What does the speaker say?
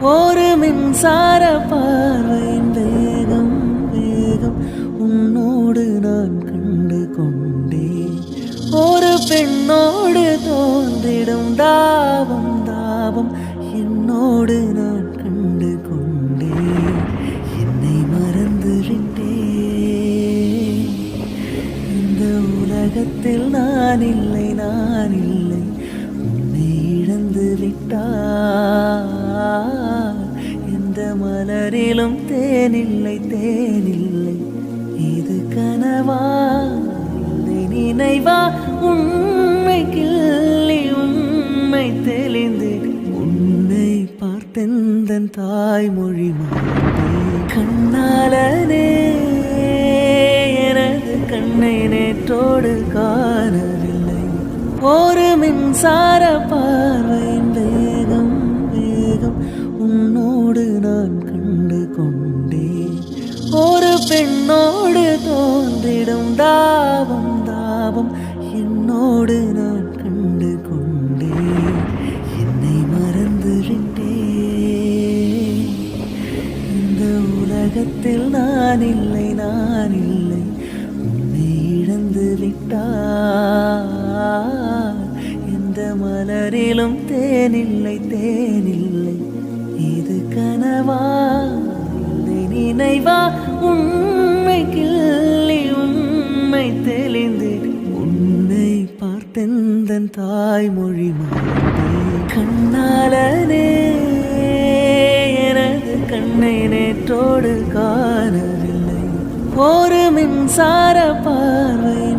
ஒரு மின்சார பார்வையின் வேகம் வேகம் உன்னோடு நான் கண்டு கொண்டேன். ஒரு பெண்ணோடு தோன்றிடும் தாபம் தாபம் என்னோடு நான் கண்டு கொண்டேன். என்னை மறந்து விட்டேன். இந்த உலகத்தில் நான் இல்லை நான் இல்லை, உன்னை இழந்து விட்டார். எந்த மலரிலும் தேனில்லை தேனில்லை, இது கனவா இல்லை நினைவா? உண்மை கிள்ளி உண்மை தெளிந்து உன்னை பார்த்தெந்தன் தாய்மொழி மாட்டேன். கண்ணாலனே எனது கண்ணை நேற்றோடு காணவில்லை. ஒரு மின்சார பார்வையின் வேகம் வேகம் உன்னோடு நான் கண்டு கொண்டேன். ஒரு பெண்ணோடு தோன்றிடும் தாபம் தாபம் என்னோடு நான் கண்டு கொண்டேன். என்னை மறந்து விட்டேன். இந்த உலகத்தில் நான் இல்லை நான் இல்லை, உன்னை இழந்து விட்டார். எந்த மலரிலும் தேனில்லை தேனில்லை, இது கனவா இல்லை நினைவா? உண்மை கிள்ளி உண்மை தெளிந்து உன்னை பார்த்தெந்தன் தாய்மொழி மாட்டேன். கண்ணாலனே எனது கண்ணை நேற்றோடு காணவில்லை. ஒரு மின்சார பார்வை